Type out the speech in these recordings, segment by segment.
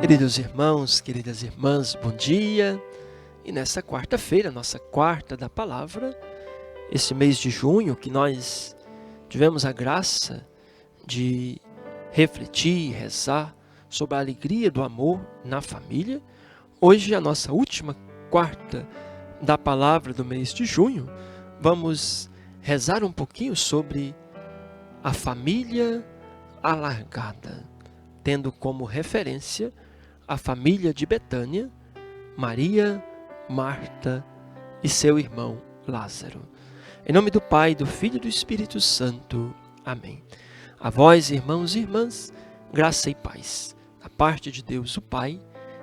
Queridos irmãos, queridas irmãs, bom dia. E nessa quarta-feira, nossa quarta da palavra, esse mês de junho que nós tivemos a graça de refletir, rezar sobre a alegria do amor na família. Hoje, a nossa última quarta da palavra do mês de junho, vamos rezar um pouquinho sobre a família alargada, tendo como referência a família de Betânia, Maria, Marta e seu irmão Lázaro. Em nome do Pai, do Filho e do Espírito Santo. Amém. A vós, irmãos e irmãs, graça e paz, da parte de Deus o Pai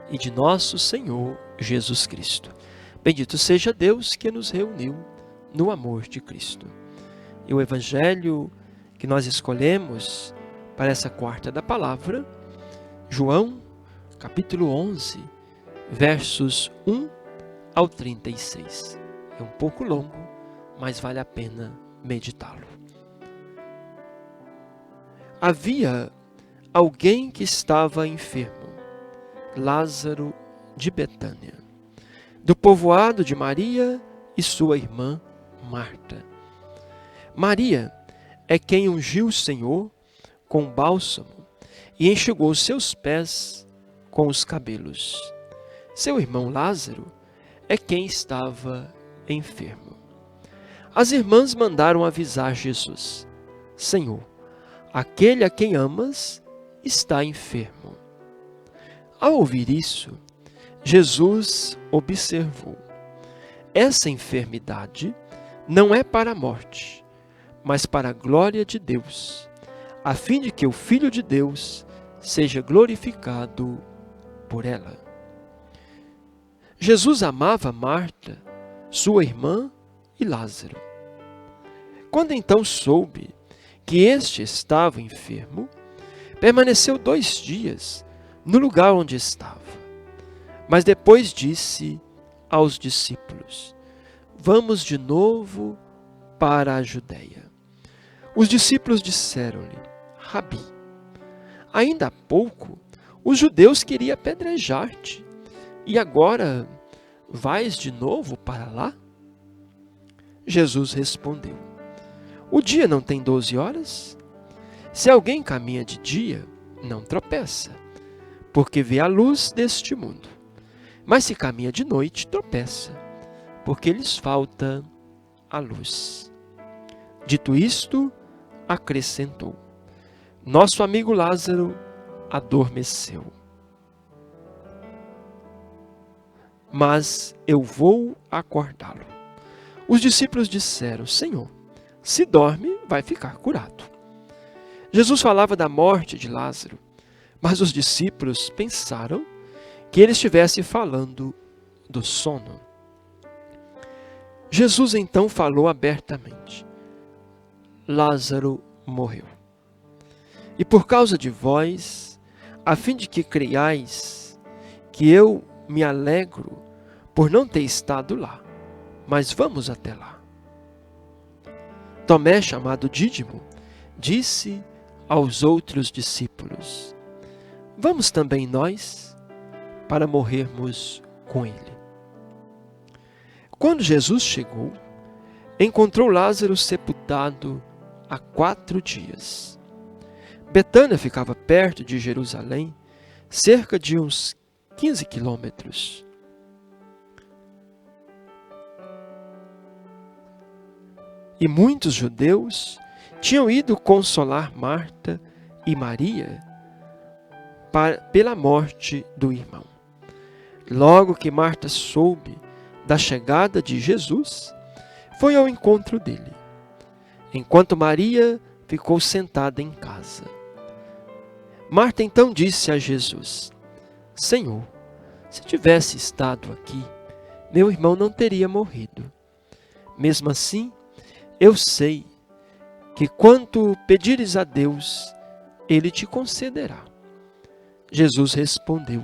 e de nosso Senhor Jesus Cristo. Bendito seja Deus que nos reuniu no amor de Cristo. E o Evangelho que nós escolhemos para essa quarta da palavra, João, capítulo 11, versos 1 ao 36. É um pouco longo, mas vale a pena meditá-lo. Havia alguém que estava enfermo, Lázaro de Betânia, do povoado de Maria e sua irmã Marta. Maria é quem ungiu o Senhor com bálsamo e enxugou seus pés com os cabelos. Seu irmão Lázaro é quem estava enfermo. As irmãs mandaram avisar Jesus: Senhor, aquele a quem amas está enfermo. Ao ouvir isso, Jesus observou: essa enfermidade não é para a morte, mas para a glória de Deus, a fim de que o Filho de Deus seja glorificado por ela. Jesus amava Marta, sua irmã e Lázaro. Quando então soube que este estava enfermo, permaneceu 2 dias no lugar onde estava. Mas depois disse aos discípulos: vamos de novo para a Judeia. Os discípulos disseram-lhe: Rabi, ainda há pouco os judeus queriam apedrejar-te, e agora vais de novo para lá? Jesus respondeu: o dia não tem 12 horas? Se alguém caminha de dia, não tropeça, porque vê a luz deste mundo. Mas se caminha de noite, tropeça, porque lhes falta a luz. Dito isto, acrescentou: nosso amigo Lázaro adormeceu, mas eu vou acordá-lo. Os discípulos disseram: Senhor, se dorme, vai ficar curado. Jesus falava da morte de Lázaro, mas os discípulos pensaram que ele estivesse falando do sono. Jesus então falou abertamente: Lázaro morreu. E por causa de vós, a fim de que creiais que eu me alegro por não ter estado lá, mas vamos até lá. Tomé, chamado Dídimo, disse aos outros discípulos: vamos também nós, para morrermos com ele. Quando Jesus chegou, encontrou Lázaro sepultado há 4 dias. Betânia ficava perto de Jerusalém, cerca de uns 15 quilômetros. E muitos judeus tinham ido consolar Marta e Maria pela morte do irmão. Logo que Marta soube da chegada de Jesus, foi ao encontro dele, enquanto Maria ficou sentada em casa. Marta então disse a Jesus: Senhor, se tivesse estado aqui, meu irmão não teria morrido. Mesmo assim, eu sei que quanto pedires a Deus, Ele te concederá. Jesus respondeu: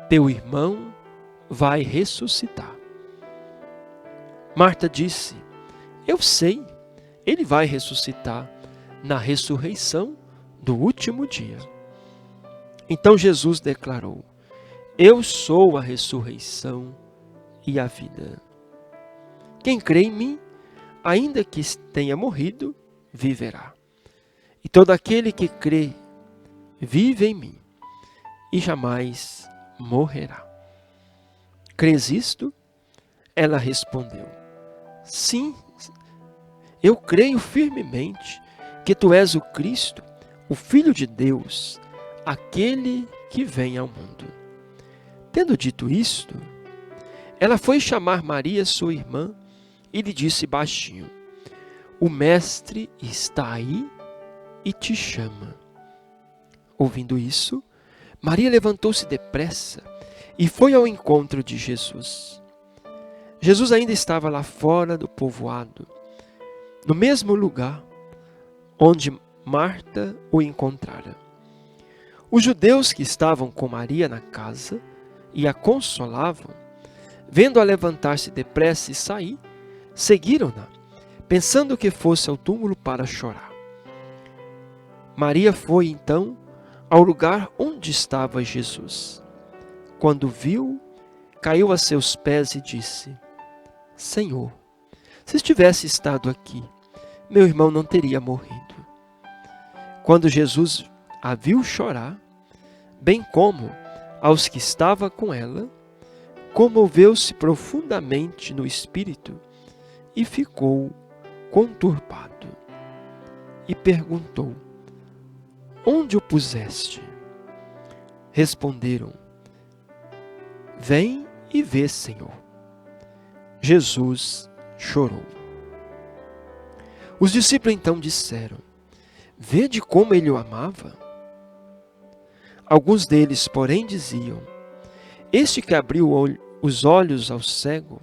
teu irmão vai ressuscitar. Marta disse: eu sei, ele vai ressuscitar na ressurreição do último dia. Então Jesus declarou: Eu sou a ressurreição e a vida. Quem crê em mim, ainda que tenha morrido, viverá. E todo aquele que crê, vive em mim e jamais morrerá. Crês isto? Ela respondeu: Sim, eu creio firmemente que tu és o Cristo, o Filho de Deus, aquele que vem ao mundo. Tendo dito isto, ela foi chamar Maria, sua irmã, e lhe disse baixinho: O Mestre está aí e te chama. Ouvindo isso, Maria levantou-se depressa e foi ao encontro de Jesus. Jesus ainda estava lá fora do povoado, no mesmo lugar onde Marta o encontrara. Os judeus que estavam com Maria na casa e a consolavam, vendo-a levantar-se depressa e sair, seguiram-na, pensando que fosse ao túmulo para chorar. Maria foi então ao lugar onde estava Jesus. Quando viu, caiu a seus pés e disse: Senhor, se estivesse estado aqui, meu irmão não teria morrido. Quando Jesus a viu chorar, bem como aos que estavam com ela, comoveu-se profundamente no espírito e ficou conturbado. E perguntou: Onde o puseste? Responderam: Vem e vê, Senhor. Jesus chorou. Os discípulos então disseram: Vede como ele o amava. Alguns deles, porém, diziam: Este que abriu os olhos ao cego,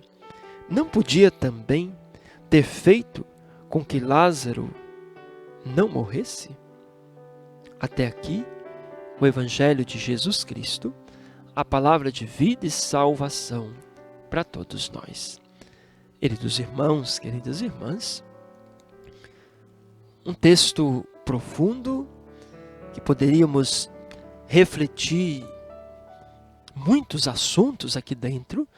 não podia também ter feito com que Lázaro não morresse? Até aqui, o Evangelho de Jesus Cristo, a palavra de vida e salvação para todos nós. Queridos irmãos, queridas irmãs, um texto profundo que poderíamos refletir muitos assuntos aqui dentro,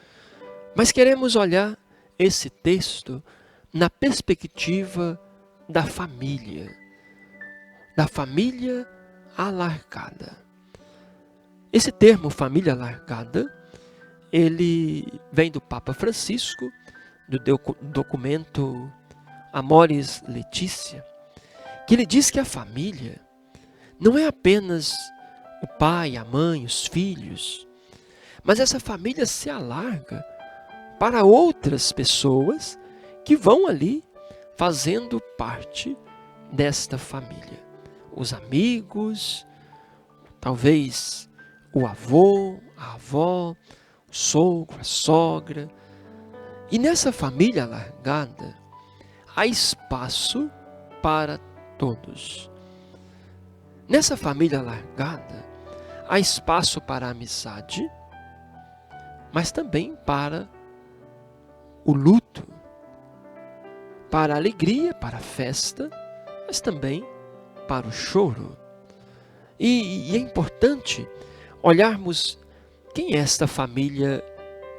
mas queremos olhar esse texto na perspectiva da família alargada. Esse termo família alargada, ele vem do Papa Francisco, do documento Amoris Laetitia, que ele diz que a família não é apenas o pai, a mãe, os filhos, mas essa família se alarga para outras pessoas que vão ali fazendo parte desta família. Os amigos, talvez o avô, a avó, o sogro, a sogra. E nessa família alargada, há espaço para todos. Nessa família alargada, há espaço para a amizade, mas também para o luto, para a alegria, para a festa, mas também para o choro. E é importante olharmos quem é esta família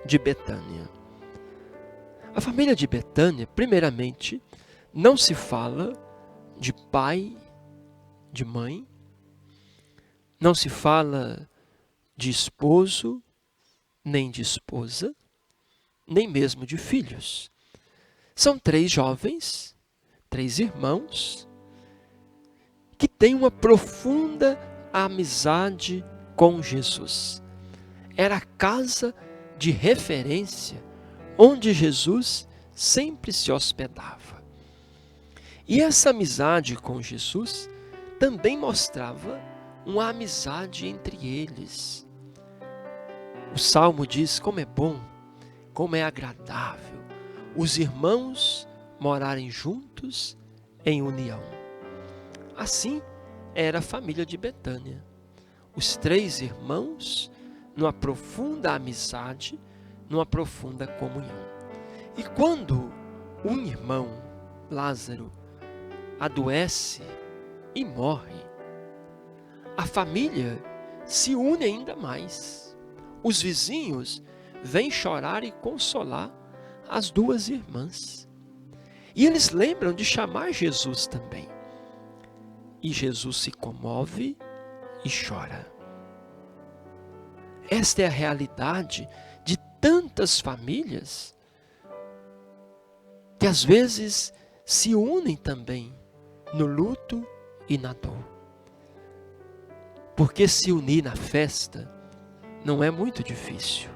de Betânia. A família de Betânia, primeiramente, não se fala de pai, de mãe, não se fala de esposo, nem de esposa, nem mesmo de filhos. São 3 jovens, 3 irmãos, que têm uma profunda amizade com Jesus. Era a casa de referência onde Jesus sempre se hospedava. E essa amizade com Jesus também mostrava uma amizade entre eles. O Salmo diz como é bom, como é agradável os irmãos morarem juntos em união. Assim era a família de Betânia. Os 3 irmãos numa profunda amizade, numa profunda comunhão. E quando um irmão, Lázaro, adoece e morre, a família se une ainda mais. os vizinhos vêm chorar e consolar as duas irmãs. E eles lembram de chamar Jesus também. E Jesus se comove e chora. Esta é a realidade de tantas famílias que às vezes se unem também no luto e na dor. Porque se unir na festa não é muito difícil.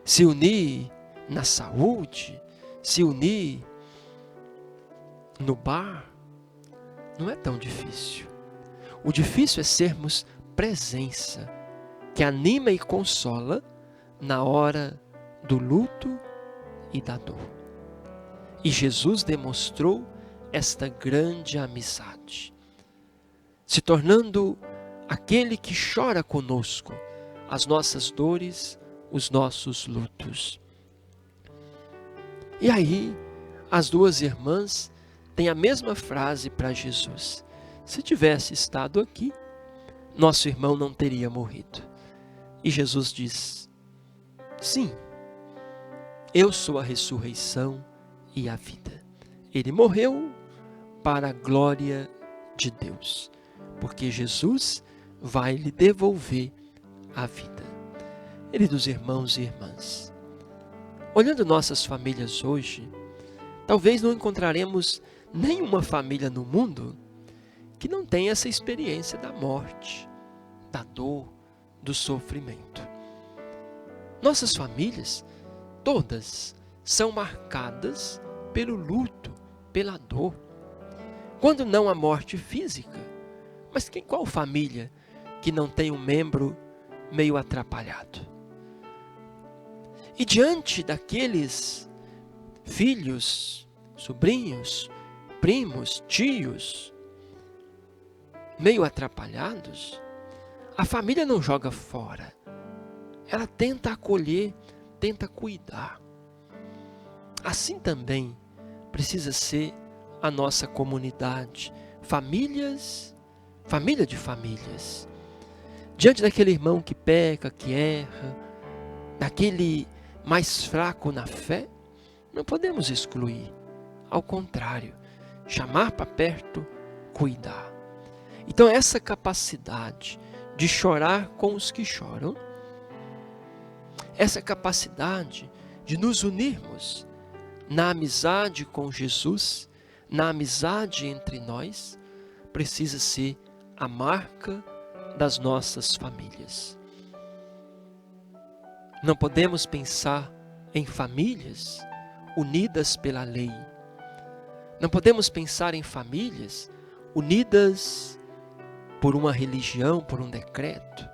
Se unir na saúde, se unir no bar, não é tão difícil. O difícil é sermos presença, que anima e consola na hora do luto e da dor. E Jesus demonstrou esta grande amizade, se tornando aquele que chora conosco as nossas dores, os nossos lutos. E aí, as duas irmãs têm a mesma frase para Jesus: se tivesse estado aqui, nosso irmão não teria morrido. E Jesus diz: sim, eu sou a ressurreição e a vida. Ele morreu para a glória de Deus, porque Jesus vai lhe devolver a vida. Queridos irmãos e irmãs, olhando nossas famílias hoje, talvez não encontraremos nenhuma família no mundo que não tenha essa experiência da morte, da dor, do sofrimento. Nossas famílias, todas, são marcadas pelo luto, pela dor. Quando não a morte física, mas qual família que não tem um membro meio atrapalhado? E diante daqueles filhos, sobrinhos, primos, tios, meio atrapalhados, a família não joga fora. Ela tenta acolher, tenta cuidar. Assim também precisa ser a nossa comunidade, família de famílias. Diante daquele irmão que peca, que erra, daquele mais fraco na fé, não podemos excluir. Ao contrário, chamar para perto, cuidar. Então essa capacidade de chorar com os que choram, essa capacidade de nos unirmos na amizade com Jesus, na amizade entre nós, precisa ser a marca das nossas famílias. Não podemos pensar em famílias unidas pela lei. Não podemos pensar em famílias unidas por uma religião, por um decreto.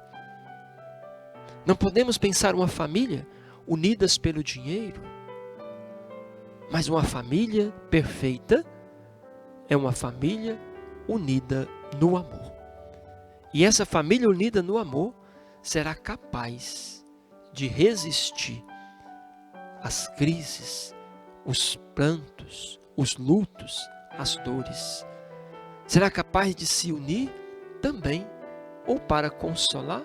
Não podemos pensar uma família unidas pelo dinheiro. Mas uma família perfeita é uma família unida no amor. E essa família unida no amor será capaz de resistir às crises, os prantos, os lutos, as dores. Será capaz de se unir também, ou para consolar,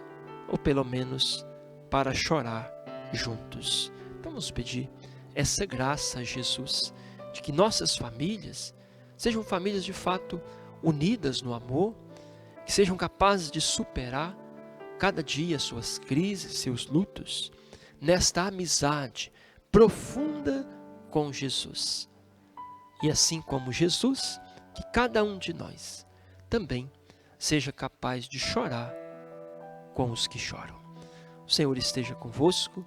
ou pelo menos para chorar juntos. Vamos pedir essa graça a Jesus, de que nossas famílias sejam famílias de fato unidas no amor, que sejam capazes de superar cada dia suas crises, seus lutos, nesta amizade profunda com Jesus. E assim como Jesus, que cada um de nós também seja capaz de chorar com os que choram. O Senhor esteja convosco,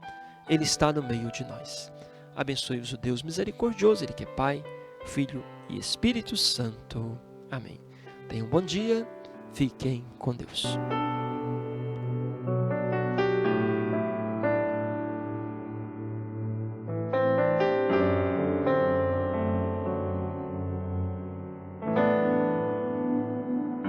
Ele está no meio de nós. Abençoe-vos o Deus misericordioso, Ele que é Pai, Filho e Espírito Santo. Amém. Tenham um bom dia, fiquem com Deus.